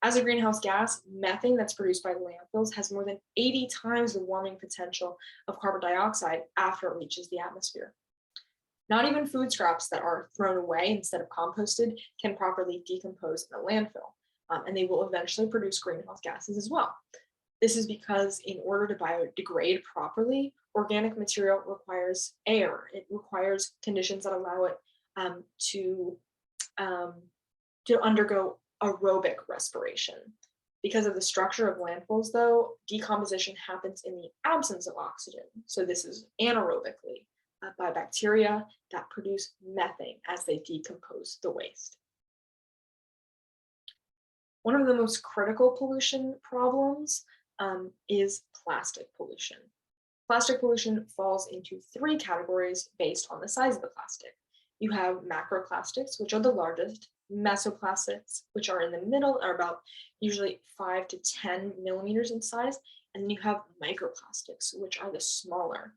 As a greenhouse gas, methane that's produced by landfills has more than 80 times the warming potential of carbon dioxide after it reaches the atmosphere. Not even food scraps that are thrown away instead of composted can properly decompose in a landfill, and they will eventually produce greenhouse gases as well. This is because in order to biodegrade properly, organic material requires air. It requires conditions that allow it to undergo aerobic respiration. Because of the structure of landfills, though, decomposition happens in the absence of oxygen. So this is anaerobically by bacteria that produce methane as they decompose the waste. One of the most critical pollution problems is plastic pollution. Plastic pollution falls into 3 categories based on the size of the plastic. You have macroplastics, which are the largest, mesoplastics, which are in the middle, are about usually 5 to 10 millimeters in size, and then you have microplastics, which are the smaller.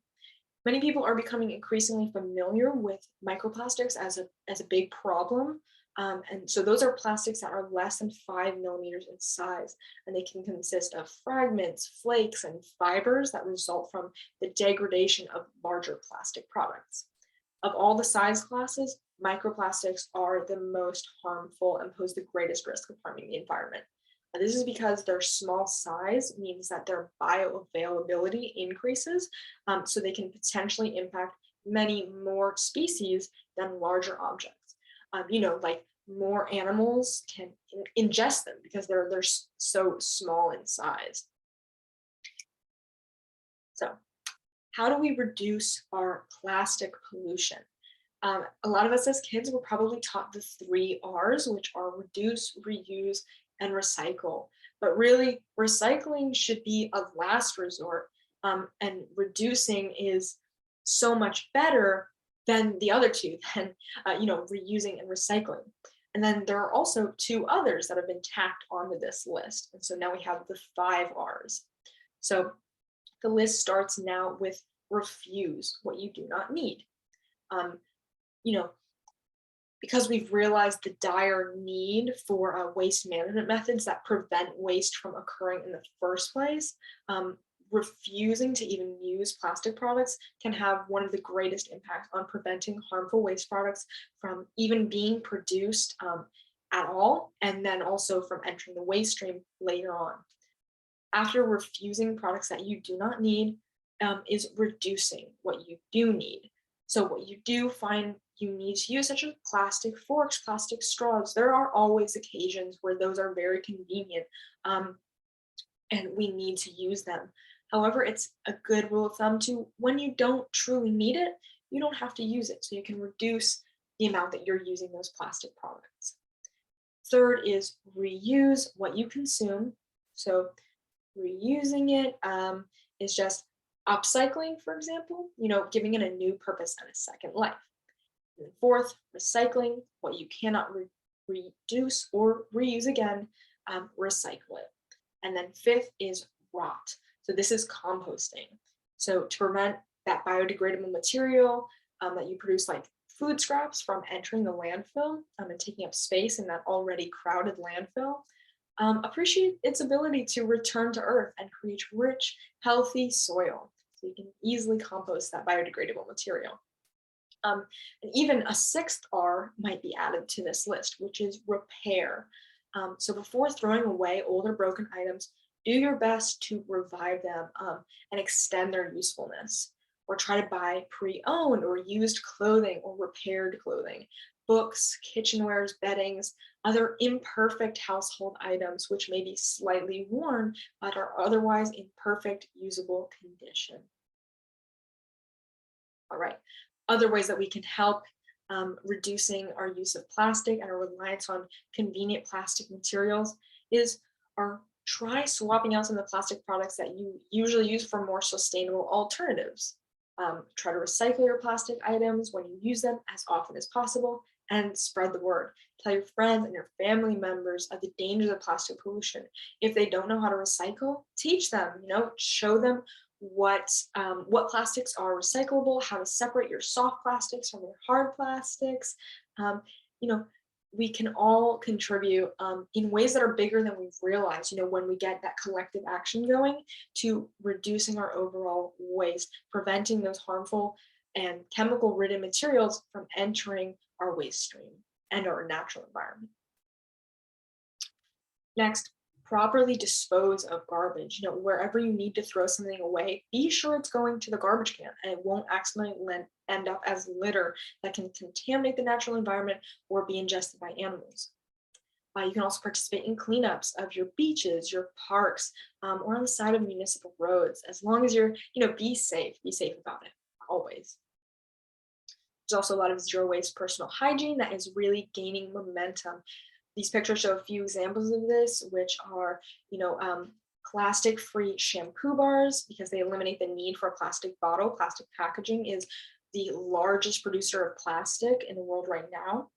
Many people are becoming increasingly familiar with microplastics as a big problem. And so those are plastics that are less than 5 millimeters in size, and they can consist of fragments, flakes, and fibers that result from the degradation of larger plastic products. Of all the size classes, microplastics are the most harmful and pose the greatest risk of harming the environment. This is because their small size means that their bioavailability increases, so they can potentially impact many more species than larger objects. Like more animals can ingest them because they're so small in size. So how do we reduce our plastic pollution? A lot of us as kids were probably taught the 3 R's, which are reduce, reuse, and recycle. But really, recycling should be a last resort, and reducing is so much better than the other 2, than reusing and recycling. And then there are also 2 others that have been tacked onto this list. And so now we have the 5 R's. So the list starts now with refuse what you do not need. Because we've realized the dire need for waste management methods that prevent waste from occurring in the first place, refusing to even use plastic products can have one of the greatest impacts on preventing harmful waste products from even being produced at all, and then also from entering the waste stream later on. After refusing products that you do not need is reducing what you do need. So what you do find you need to use, such as plastic forks, plastic straws, there are always occasions where those are very convenient, and we need to use them. However, it's a good rule of thumb to, when you don't truly need it, you don't have to use it. So you can reduce the amount that you're using those plastic products. Third is reuse what you consume. So reusing it is just upcycling, for example, giving it a new purpose and a second life. And then fourth, recycling what you cannot reduce or reuse again, recycle it. And then fifth is rot. So this is composting. So to prevent that biodegradable material that you produce, like food scraps, from entering the landfill and taking up space in that already crowded landfill, appreciate its ability to return to earth and create rich, healthy soil. So you can easily compost that biodegradable material. And even a 6th R might be added to this list, which is repair. So before throwing away older broken items, do your best to revive them and extend their usefulness, or try to buy pre-owned or used clothing or repaired clothing, books, kitchenwares, beddings, other imperfect household items which may be slightly worn but are otherwise in perfect usable condition. All right, other ways that we can help reducing our use of plastic and our reliance on convenient plastic materials is try swapping out some of the plastic products that you usually use for more sustainable alternatives. Try to recycle your plastic items when you use them as often as possible, and spread the word. Tell your friends and your family members of the dangers of plastic pollution. If they don't know how to recycle, teach them, show them what plastics are recyclable, how to separate your soft plastics from your hard plastics. Um, you know, we can all contribute in ways that are bigger than we've realized, when we get that collective action going to reducing our overall waste, preventing those harmful and chemical ridden materials from entering our waste stream and our natural environment. Next, properly dispose of garbage. Wherever you need to throw something away, be sure it's going to the garbage can and it won't accidentally end up as litter that can contaminate the natural environment or be ingested by animals. You can also participate in cleanups of your beaches, your parks, or on the side of municipal roads, as long as you're, be safe about it, always. There's also a lot of zero waste personal hygiene that is really gaining momentum. These pictures show a few examples of this, which are, plastic-free shampoo bars, because they eliminate the need for a plastic bottle. Plastic packaging is the largest producer of plastic in the world right now.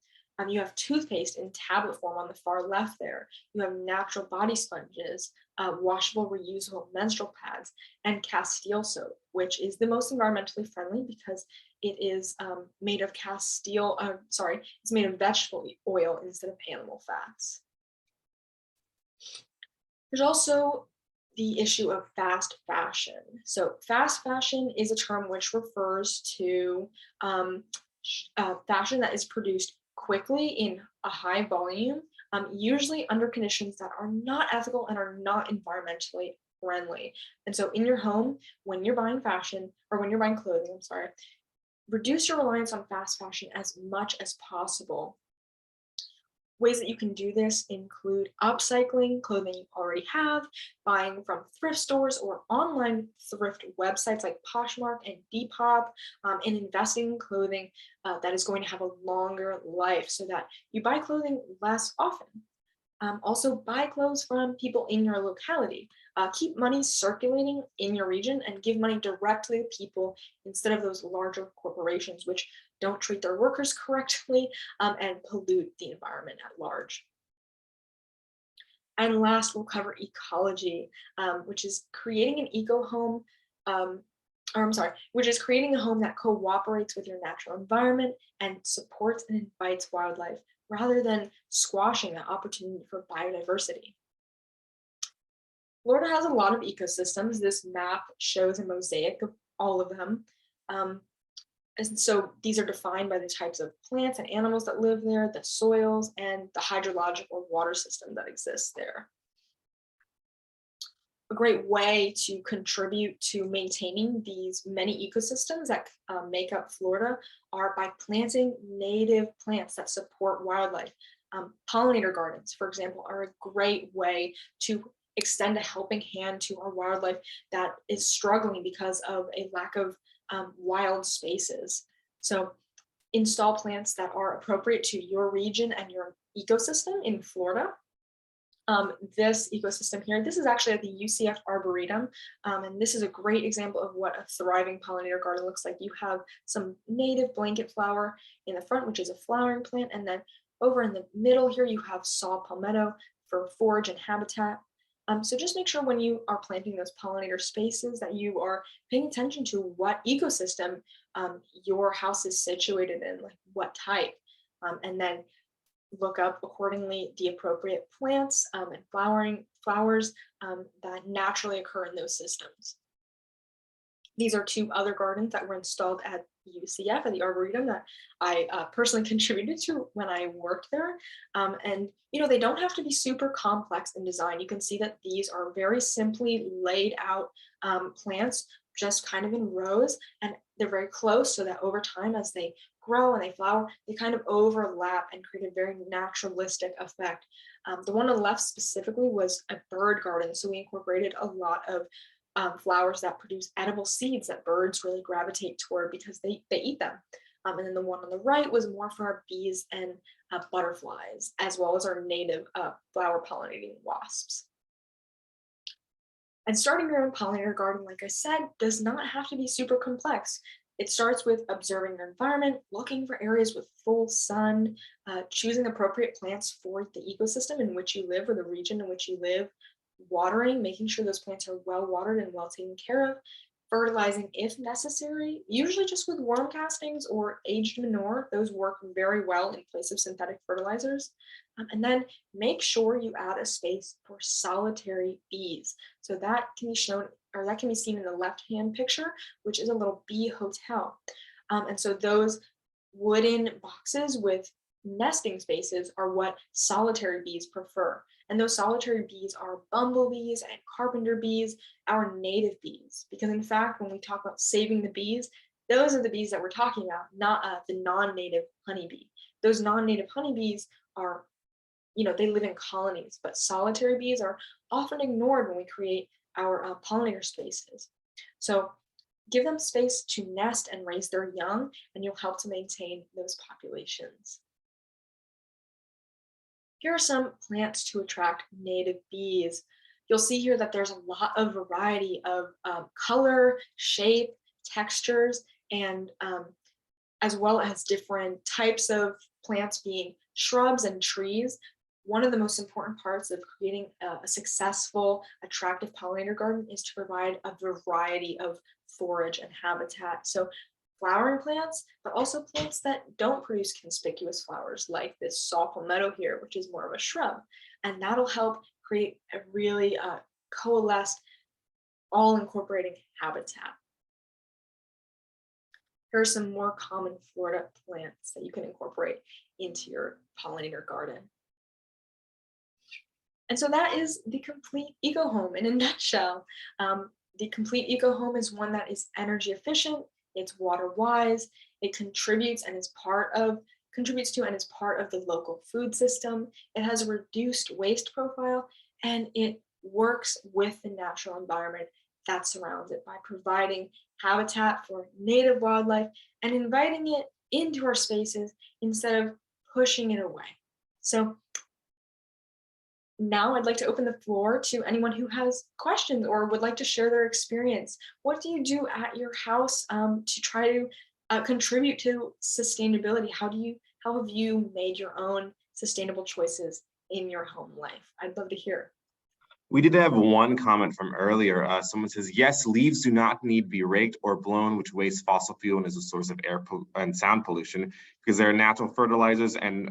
You have toothpaste in tablet form on the far left there. You have natural body sponges, washable, reusable menstrual pads, and Castile soap, which is the most environmentally friendly because it is made of it's made of vegetable oil instead of animal fats. There's also the issue of fast fashion. So fast fashion is a term which refers to fashion that is produced quickly in a high volume, usually under conditions that are not ethical and are not environmentally friendly. And so in your home, when you're buying fashion, or when you're buying clothing, reduce your reliance on fast fashion as much as possible. Ways that you can do this include upcycling clothing you already have, buying from thrift stores or online thrift websites like Poshmark and Depop, and investing in clothing that is going to have a longer life so that you buy clothing less often. Also, buy clothes from people in your locality. Keep money circulating in your region and give money directly to people instead of those larger corporations, which don't treat their workers correctly and pollute the environment at large. And last, we'll cover ecology, which is creating an eco home, which is creating a home that cooperates with your natural environment and supports and invites wildlife, rather than squashing that opportunity for biodiversity. Florida has a lot of ecosystems. This map shows a mosaic of all of them. And so these are defined by the types of plants and animals that live there, the soils, and the hydrologic or water system that exists there. A great way to contribute to maintaining these many ecosystems that make up Florida are by planting native plants that support wildlife. Pollinator gardens, for example, are a great way to extend a helping hand to our wildlife that is struggling because of a lack of wild spaces. So install plants that are appropriate to your region and your ecosystem in Florida. This ecosystem here, this is actually at the UCF Arboretum, and this is a great example of what a thriving pollinator garden looks like. You have some native blanket flower in the front, which is a flowering plant, and then over in the middle here, you have saw palmetto for forage and habitat. So just make sure when you are planting those pollinator spaces that you are paying attention to what ecosystem your house is situated in, like what type, and then look up accordingly the appropriate plants and flowers that naturally occur in those systems. These are two other gardens that were installed at UCF at the Arboretum that I personally contributed to when I worked there. And they don't have to be super complex in design. You can see that these are very simply laid out plants, just kind of in rows, and they're very close so that over time as they grow and they flower, they kind of overlap and create a very naturalistic effect. The one on the left specifically was a bird garden. So we incorporated a lot of flowers that produce edible seeds that birds really gravitate toward because they eat them. And then the one on the right was more for our bees and butterflies, as well as our native flower pollinating wasps. And starting your own pollinator garden, like I said, does not have to be super complex. It starts with observing your environment, looking for areas with full sun, choosing appropriate plants for the ecosystem in which you live or the region in which you live, watering, making sure those plants are well watered and well taken care of, fertilizing if necessary, usually just with worm castings or aged manure. Those work very well in place of synthetic fertilizers. And then make sure you add a space for solitary bees. So that can be shown, or that can be seen in the left-hand picture, which is a little bee hotel. And so those wooden boxes with nesting spaces are what solitary bees prefer. And those solitary bees are bumblebees and carpenter bees, our native bees. Because in fact, when we talk about saving the bees, those are the bees that we're talking about, not the non-native honeybee. Those non-native honeybees are, they live in colonies, but solitary bees are often ignored when we create our pollinator spaces. So give them space to nest and raise their young, and you'll help to maintain those populations. Here are some plants to attract native bees. You'll see here that there's a lot of variety of color, shape, textures, and as well as different types of plants being shrubs and trees. One of the most important parts of creating a successful, attractive pollinator garden is to provide a variety of forage and habitat. So flowering plants, but also plants that don't produce conspicuous flowers like this saw palmetto here, which is more of a shrub. And that'll help create a really coalesced, all incorporating habitat. Here are some more common Florida plants that you can incorporate into your pollinator garden. And so that is the complete eco home in a nutshell. The complete eco home is one that is energy efficient, it's water wise, it contributes to and is part of the local food system. It has a reduced waste profile, and it works with the natural environment that surrounds it by providing habitat for native wildlife and inviting it into our spaces instead of pushing it away. So now I'd like to open the floor to anyone who has questions or would like to share their experience. What do you do at your house to try to contribute to sustainability? How have you made your own sustainable choices in your home life? I'd love to hear. We did have one comment from earlier. Someone says, yes, leaves do not need to be raked or blown, which wastes fossil fuel and is a source of air and sound pollution, because they're natural fertilizers and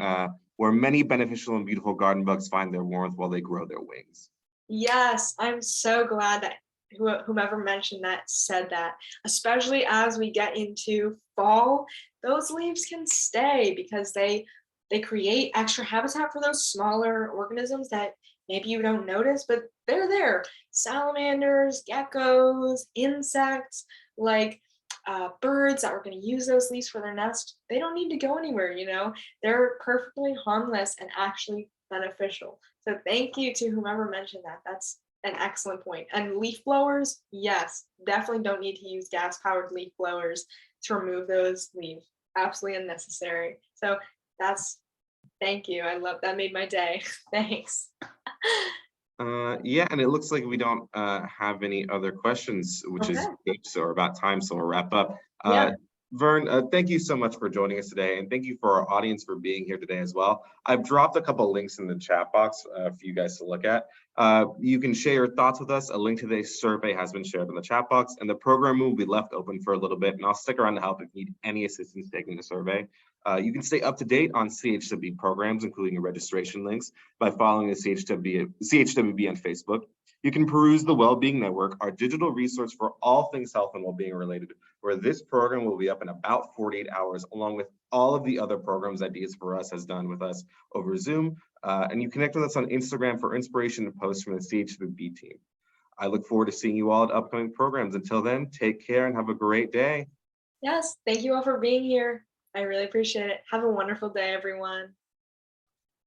where many beneficial and beautiful garden bugs find their warmth while they grow their wings. Yes, I'm so glad that whomever mentioned that said that, especially as we get into fall, those leaves can stay because they create extra habitat for those smaller organisms that maybe you don't notice, but they're there. Salamanders, geckos, insects, like birds that are going to use those leaves for their nest. They don't need to go anywhere, They're perfectly harmless and actually beneficial. So thank you to whomever mentioned that. That's an excellent point. And leaf blowers, yes, definitely don't need to use gas-powered leaf blowers to remove those leaves. Absolutely unnecessary. So thank you. I love that. Made my day. Thanks. Yeah, and it looks like we don't have any other questions, which is good. So we're about time, so we'll wrap up. Yeah. Vern, thank you so much for joining us today, and thank you for our audience for being here today as well. I've dropped a couple links in the chat box for you guys to look at. You can share your thoughts with us. A link to the survey has been shared in the chat box, and the program will be left open for a little bit, and I'll stick around to help if you need any assistance taking the survey. You can stay up to date on CHWB programs, including registration links, by following the CHWB on Facebook. You can peruse the Wellbeing Network, our digital resource for all things health and well-being related, where this program will be up in about 48 hours, along with all of the other programs Ideas for Us has done with us over Zoom. And you connect with us on Instagram for inspiration and posts from the CHWB team. I look forward to seeing you all at upcoming programs. Until then, take care and have a great day. Yes, thank you all for being here. I really appreciate it. Have a wonderful day, everyone.